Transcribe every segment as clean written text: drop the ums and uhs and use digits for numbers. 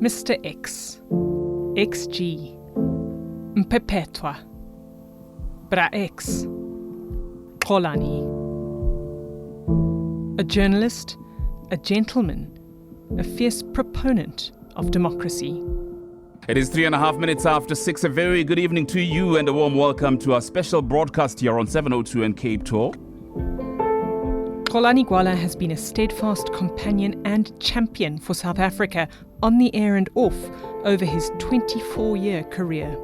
Mr. X, XG, Mpepetwa, Bra X, Xolani. A journalist, a gentleman, a fierce proponent of democracy. It is 3.5 minutes after 6. A very good evening to you and a warm welcome to our special broadcast here on 702 and Cape Talk. Xolani Gwala has been a steadfast companion and champion for South Africa on the air and off over his 24-year career.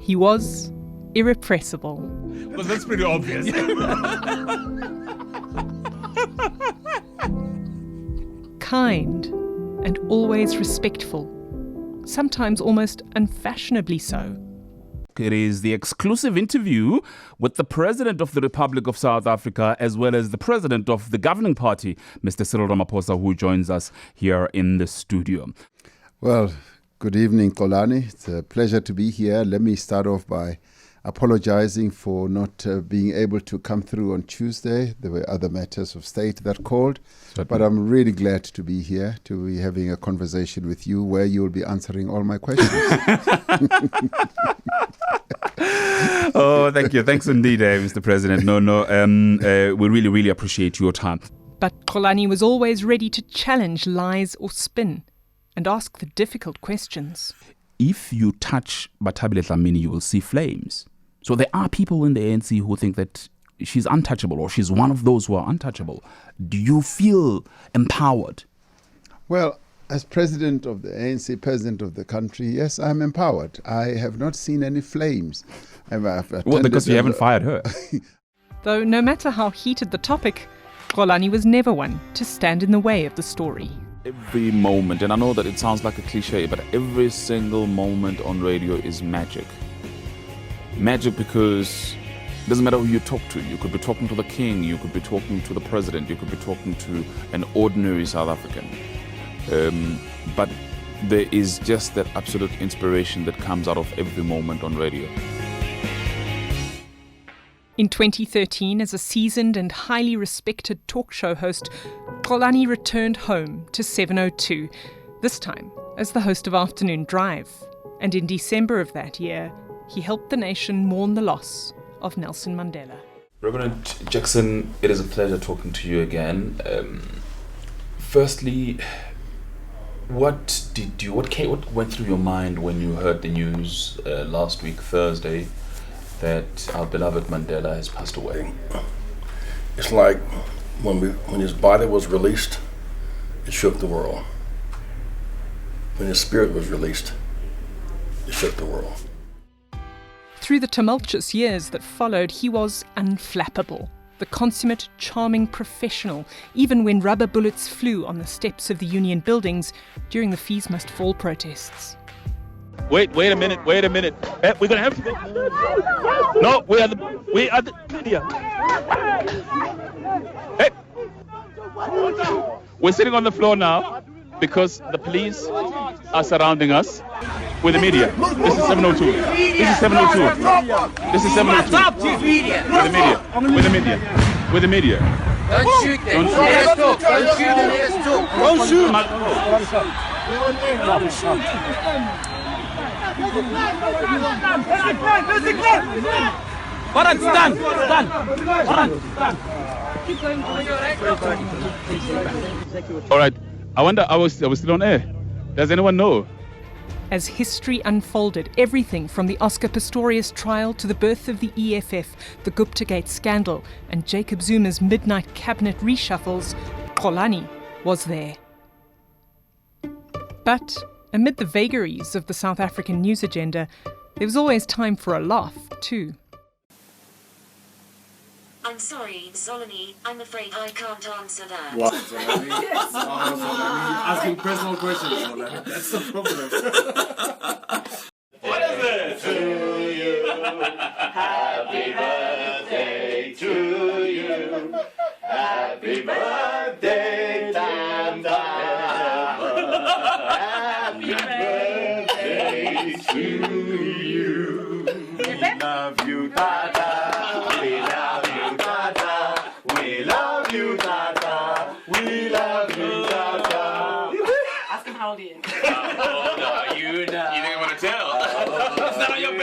He was irrepressible. Well, that's pretty obvious. Kind and always respectful, sometimes almost unfashionably so. It is the exclusive interview with the President of the Republic of South Africa as well as the President of the governing party, Mr. Cyril Ramaphosa, who joins us here in the studio. Well, good evening, Xolani. It's a pleasure to be here. Let me start off by apologizing for not being able to come through on Tuesday. There were other matters of state that called. Certainly. But I'm really glad to be here, to be having a conversation with you where you will be answering all my questions. Oh, thank you. Thanks indeed, Mr. President. We really appreciate your time. But Xolani was always ready to challenge lies or spin and ask the difficult questions. If you touch Bathabile Dlamini, you will see flames. So there are people in the ANC who think that she's untouchable or she's one of those who are untouchable. Do you feel empowered? Well, as president of the ANC, president of the country, yes, I'm empowered. I have not seen any flames. Well, because you haven't fired her. Though no matter how heated the topic, Xolani was never one to stand in the way of the story. Every moment, and I know that it sounds like a cliche, but every single moment on radio is magic. Magic because it doesn't matter who you talk to. You could be talking to the king, you could be talking to the president, you could be talking to an ordinary South African. But there is just that absolute inspiration that comes out of every moment on radio. In 2013, as a seasoned and highly respected talk show host, Xolani returned home to 702, this time as the host of Afternoon Drive. And in December of that year, he helped the nation mourn the loss of Nelson Mandela. Reverend Jackson, it is a pleasure talking to you again. Firstly, what went through your mind when you heard the news last week, Thursday, that our beloved Mandela has passed away? It's like when his body was released, it shook the world. When his spirit was released, it shook the world. Through the tumultuous years that followed, he was unflappable, the consummate, charming professional, even when rubber bullets flew on the steps of the Union buildings during the Fees Must Fall protests. Wait a minute. We're gonna have to go. No, we are the media. Hey, we're sitting on the floor now because the police are surrounding us with the media. This is 702. This is 702. This is 702. With the media. Don't shoot them. Let's talk. Don't shoot them. Let's talk. Don't shoot. Stand. All right. I wonder. I was still on air. Does anyone know? As history unfolded, everything from the Oscar Pistorius trial to the birth of the EFF, the Guptagate scandal, and Jacob Zuma's midnight cabinet reshuffles, Xolani was there. But amid the vagaries of the South African news agenda, there was always time for a laugh, too. I'm sorry, Xolani, I'm afraid I can't answer that. What? Yes. Asking personal questions, Xolani. That's the problem. What is it? To you, happy birthday to you. Happy birthday, Tam Tam. Happy birthday to you. We love you, Tata. We love you, Tata. We love you, Tata. We love you, Tata. How old are you? How old are you now? You think I want to tell? It's none of your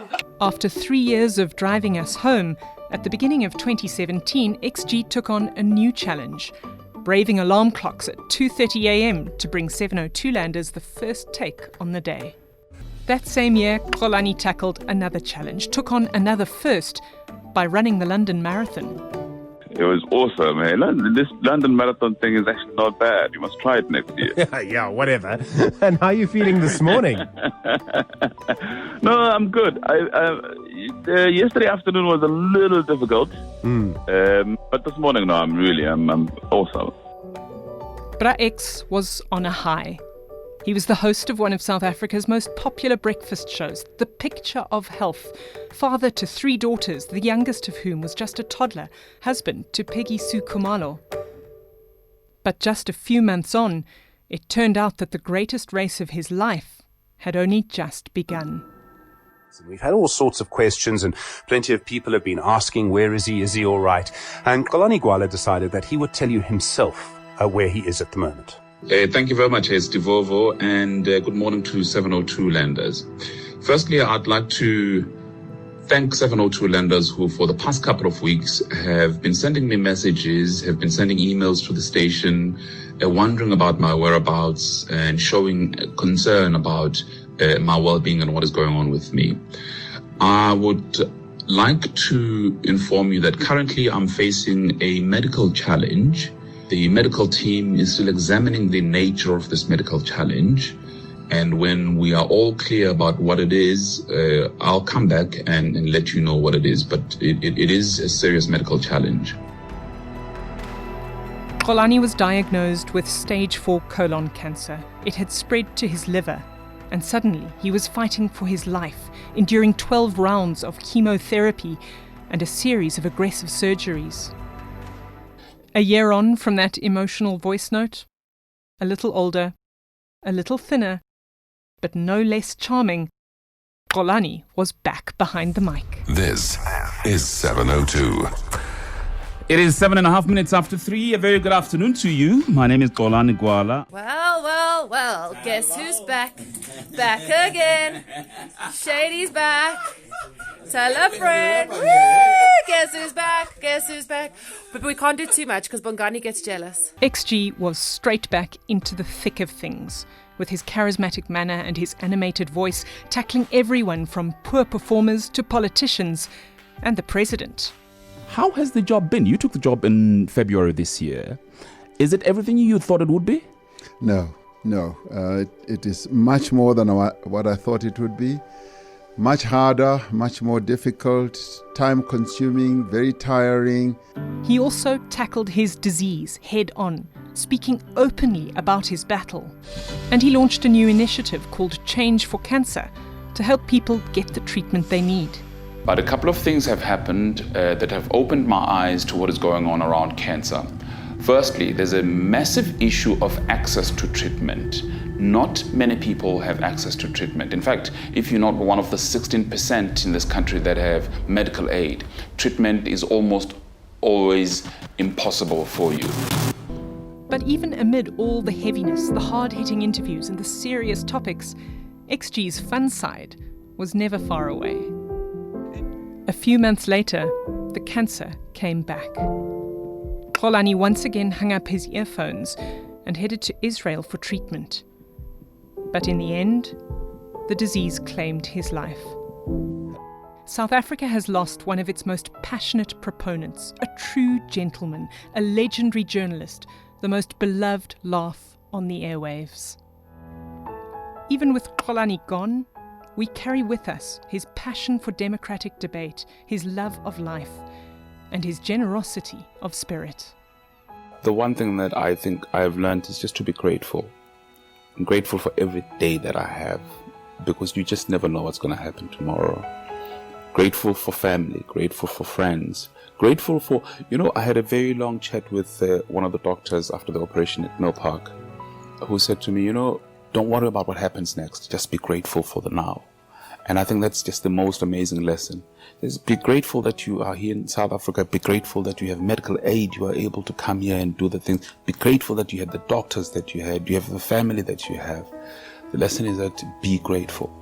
business. After 3 years of driving us home, at the beginning of 2017, XG took on a new challenge, braving alarm clocks at 2:30 a.m. to bring 702 landers the first take on the day. That same year, Xolani tackled another challenge, took on another first by running the London Marathon. It was awesome, man. This London Marathon thing is actually not bad. You must try it next year. Yeah, whatever. And how are you feeling this morning? No, I'm good. Yesterday afternoon was a little difficult. But this morning, no, I'm awesome. Bra X was on a high. He was the host of one of South Africa's most popular breakfast shows, The Picture of Health, father to 3 daughters, the youngest of whom was just a toddler, husband to Peggy Sue Khumalo. But just a few months on, it turned out that the greatest race of his life had only just begun. We've had all sorts of questions and plenty of people have been asking, where is he all right? And Xolani Gwala decided that he would tell you himself where he is at the moment. Thank you very much, Estivovo, and good morning to 702 landers. Firstly, I'd like to thank 702 landers who for the past couple of weeks have been sending me messages, have been sending emails to the station, wondering about my whereabouts and showing concern about my well-being and what is going on with me. I would like to inform you that currently I'm facing a medical challenge. The medical team is still examining the nature of this medical challenge. And when we are all clear about what it is, I'll come back and let you know what it is. But it is a serious medical challenge. Xolani was diagnosed with stage 4 colon cancer. It had spread to his liver. And suddenly he was fighting for his life, enduring 12 rounds of chemotherapy and a series of aggressive surgeries. A year on from that emotional voice note, a little older, a little thinner, but no less charming, Xolani was back behind the mic. This is 702. It is 7.5 minutes after 3. A very good afternoon to you. My name is Xolani Gwala. Well, guess who's back? Back again. Shady's back. Tell a friend. Woo! Guess who's back? Guess who's back? But we can't do too much because Bongani gets jealous. XG was straight back into the thick of things, with his charismatic manner and his animated voice tackling everyone from poor performers to politicians and the president. How has the job been? You took the job in February this year. Is it everything you thought it would be? No. It is much more than what I thought it would be. Much harder, much more difficult, time-consuming, very tiring. He also tackled his disease head-on, speaking openly about his battle. And he launched a new initiative called Change for Cancer to help people get the treatment they need. But a couple of things have happened that have opened my eyes to what is going on around cancer. Firstly, there's a massive issue of access to treatment. Not many people have access to treatment. In fact, if you're not one of the 16% in this country that have medical aid, treatment is almost always impossible for you. But even amid all the heaviness, the hard-hitting interviews and the serious topics, XG's fun side was never far away. A few months later, the cancer came back. Xolani once again hung up his earphones and headed to Israel for treatment. But in the end, the disease claimed his life. South Africa has lost one of its most passionate proponents, a true gentleman, a legendary journalist, the most beloved laugh on the airwaves. Even with Xolani gone, we carry with us his passion for democratic debate, his love of life, and his generosity of spirit. The one thing that I think I've learned is just to be grateful. I'm grateful for every day that I have, because you just never know what's going to happen tomorrow. Grateful for family, grateful for friends, grateful for, I had a very long chat with one of the doctors after the operation at Mill Park, who said to me, don't worry about what happens next, just be grateful for the now. And I think that's just the most amazing lesson. Be grateful that you are here in South Africa. Be grateful that you have medical aid. You are able to come here and do the things. Be grateful that you had the doctors that you had. You have the family that you have. The lesson is that be grateful.